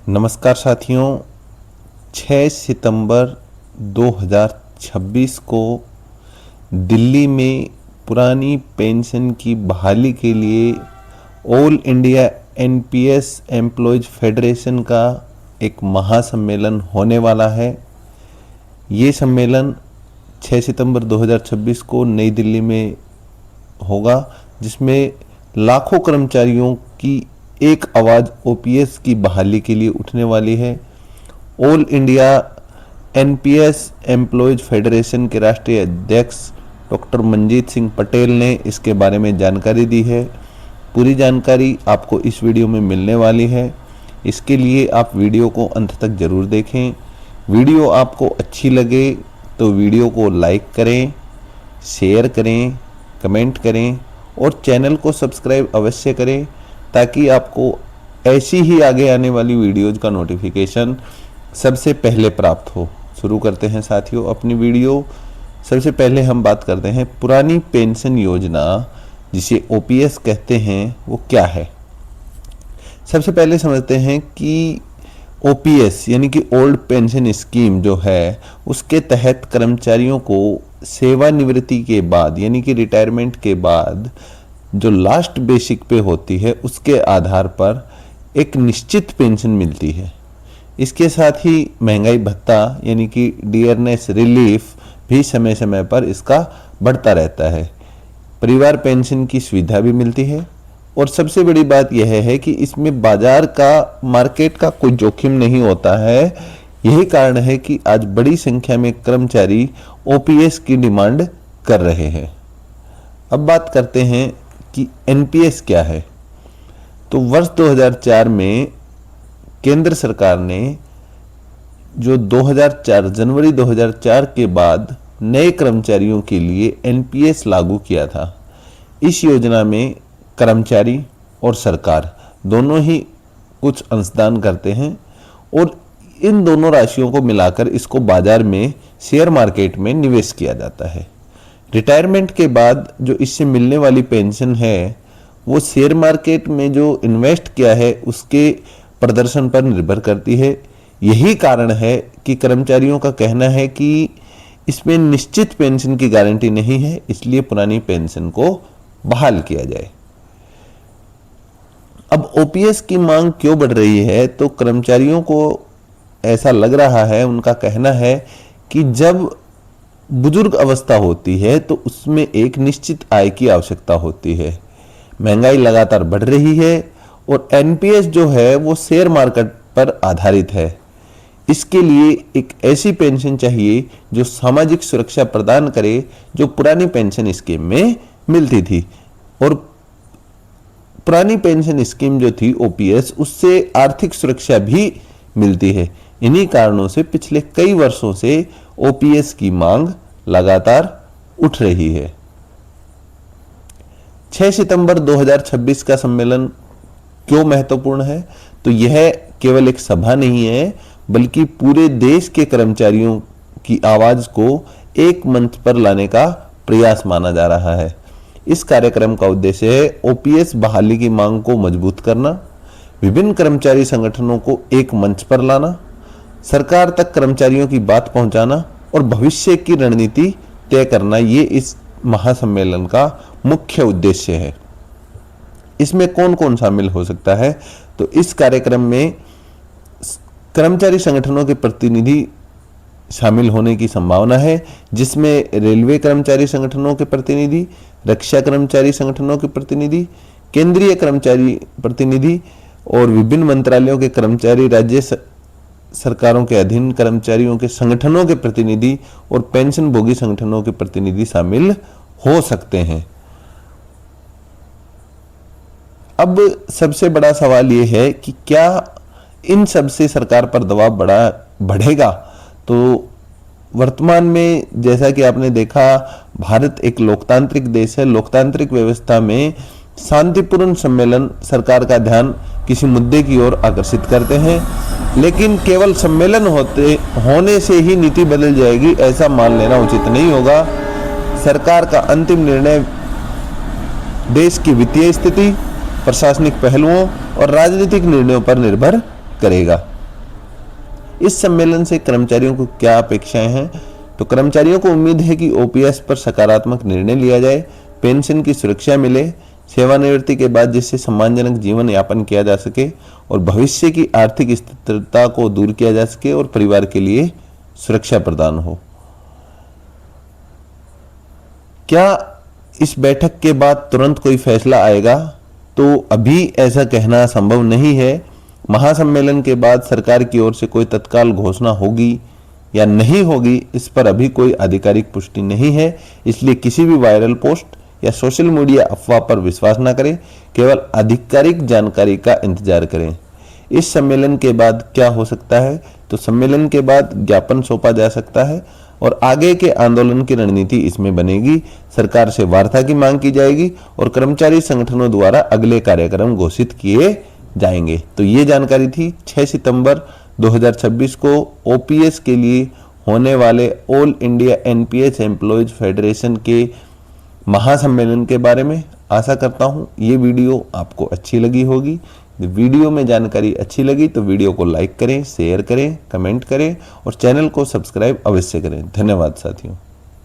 नमस्कार साथियों, 6 सितंबर 2026 को दिल्ली में पुरानी पेंशन की बहाली के लिए all India NPS employees federation का एक महासम्मेलन होने वाला है। ये सम्मेलन 6 सितंबर 2026 को नई दिल्ली में होगा, जिसमें लाखों कर्मचारियों की एक आवाज़ ओपीएस की बहाली के लिए उठने वाली है। All India NPS employees federation के राष्ट्रीय अध्यक्ष डॉक्टर मंजीत सिंह पटेल ने इसके बारे में जानकारी दी है। पूरी जानकारी आपको इस वीडियो में मिलने वाली है। इसके लिए आप वीडियो को अंत तक ज़रूर देखें। वीडियो आपको अच्छी लगे तो वीडियो को लाइक करें, शेयर करें, कमेंट करें और चैनल को सब्सक्राइब अवश्य करें, ताकि आपको ऐसी ही आगे आने वाली वीडियोज़ का नोटिफिकेशन सबसे पहले प्राप्त हो। शुरू करते हैं साथियों अपनी वीडियो। सबसे पहले हम बात करते हैं पुरानी पेंशन योजना, जिसे ओपीएस कहते हैं, वो क्या है। सबसे पहले समझते हैं कि ओपीएस यानी कि ओल्ड पेंशन स्कीम जो है, उसके तहत कर्मचारियों को सेवानिवृत्ति के बाद यानी कि रिटायरमेंट के बाद जो लास्ट बेसिक पे होती है, उसके आधार पर एक निश्चित पेंशन मिलती है। इसके साथ ही महंगाई भत्ता यानी कि डियरनेस रिलीफ भी समय समय पर इसका बढ़ता रहता है। परिवार पेंशन की सुविधा भी मिलती है और सबसे बड़ी बात यह है कि इसमें बाजार का, मार्केट का कोई जोखिम नहीं होता है। यही कारण है कि आज बड़ी संख्या में कर्मचारी ओपीएस की डिमांड कर रहे हैं। अब बात करते हैं कि एनपीएस क्या है। तो वर्ष 2004 में केंद्र सरकार ने जो 2004 जनवरी 2004 के बाद नए कर्मचारियों के लिए एनपीएस लागू किया था। इस योजना में कर्मचारी और सरकार दोनों ही कुछ अंशदान करते हैं और इन दोनों राशियों को मिलाकर इसको बाजार में, शेयर मार्केट में निवेश किया जाता है। रिटायरमेंट के बाद जो इससे मिलने वाली पेंशन है, वो शेयर मार्केट में जो इन्वेस्ट किया है उसके प्रदर्शन पर निर्भर करती है। यही कारण है कि कर्मचारियों का कहना है कि इसमें निश्चित पेंशन की गारंटी नहीं है, इसलिए पुरानी पेंशन को बहाल किया जाए। अब ओपीएस की मांग क्यों बढ़ रही है, तो कर्मचारियों को ऐसा लग रहा है, उनका कहना है कि जब बुजुर्ग अवस्था होती है तो उसमें एक निश्चित आय की आवश्यकता होती है। महंगाई लगातार बढ़ रही है और एनपीएस जो है वो शेयर मार्केट पर आधारित है। इसके लिए एक ऐसी पेंशन चाहिए जो सामाजिक सुरक्षा प्रदान करे, जो पुरानी पेंशन स्कीम में मिलती थी। और पुरानी पेंशन स्कीम जो थी ओपीएस, उससे आर्थिक सुरक्षा भी मिलती है। इन्हीं कारणों से पिछले कई वर्षों से ओपीएस की मांग लगातार उठ रही है। 6 सितंबर 2026 का सम्मेलन क्यों महत्वपूर्ण है, तो यह केवल एक सभा नहीं है, बल्कि पूरे देश के कर्मचारियों की आवाज को एक मंच पर लाने का प्रयास माना जा रहा है। इस कार्यक्रम का उद्देश्य है ओपीएस बहाली की मांग को मजबूत करना, विभिन्न कर्मचारी संगठनों को एक मंच पर लाना, सरकार तक कर्मचारियों की बात पहुंचाना और भविष्य की रणनीति तय करना। ये इस महासम्मेलन का मुख्य उद्देश्य है। इसमें कौन कौन शामिल हो सकता है, तो इस कार्यक्रम में कर्मचारी संगठनों के प्रतिनिधि शामिल होने की संभावना है, जिसमें रेलवे कर्मचारी संगठनों के प्रतिनिधि, रक्षा कर्मचारी संगठनों के प्रतिनिधि, केंद्रीय कर्मचारी प्रतिनिधि और विभिन्न मंत्रालयों के कर्मचारी, राज्य सरकारों के अधीन कर्मचारियों के संगठनों के प्रतिनिधि और पेंशन भोगी संगठनों के प्रतिनिधि शामिल हो सकते हैं। अब सबसे बड़ा सवाल यह है कि क्या इन सब से सरकार पर दबाव बढ़ेगा। तो वर्तमान में जैसा कि आपने देखा, भारत एक लोकतांत्रिक देश है। लोकतांत्रिक व्यवस्था में शांतिपूर्ण सम्मेलन सरकार का ध्यान किसी मुद्दे की ओर आकर्षित करते हैं, लेकिन केवल सम्मेलन होने से ही नीति बदल जाएगी, ऐसा मान लेना उचित नहीं होगा। सरकार का अंतिम निर्णय देश की वित्तीय स्थिति, प्रशासनिक पहलुओं और राजनीतिक निर्णयों पर निर्भर करेगा। इस सम्मेलन से कर्मचारियों को क्या अपेक्षाएं हैं? तो कर्मचारियों को उम्मीद है कि ओपीएस पर सकारात्मक निर्णय लिया जाए, पेंशन की सुरक्षा मिले, सेवानिवृत्ति के बाद जिससे सम्मानजनक जीवन यापन किया जा सके और भविष्य की आर्थिक स्थिरता को दूर किया जा सके और परिवार के लिए सुरक्षा प्रदान हो। क्या इस बैठक के बाद तुरंत कोई फैसला आएगा? तो अभी ऐसा कहना संभव नहीं है। महासम्मेलन के बाद सरकार की ओर से कोई तत्काल घोषणा होगी या नहीं होगी, इस पर अभी कोई आधिकारिक पुष्टि नहीं है। इसलिए किसी भी वायरल पोस्ट या सोशल मीडिया अफवाह पर विश्वास न करें, केवल आधिकारिक जानकारी का इंतजार करें। इस सम्मेलन के बाद क्या हो सकता है? तो सम्मेलन के बाद ज्ञापन सौंपा जा सकता है और आगे के आंदोलन की रणनीति इसमें बनेगी। सरकार से वार्ता की मांग की जाएगी और कर्मचारी संगठनों द्वारा अगले कार्यक्रम घोषित किए जाएंगे। तो ये जानकारी थी 6 सितंबर 2026 को ओपीएस के लिए होने वाले all India NPS employees federation के महासम्मेलन के बारे में। आशा करता हूँ ये वीडियो आपको अच्छी लगी होगी। वीडियो में जानकारी अच्छी लगी तो वीडियो को लाइक करें, शेयर करें, कमेंट करें और चैनल को सब्सक्राइब अवश्य करें। धन्यवाद साथियों।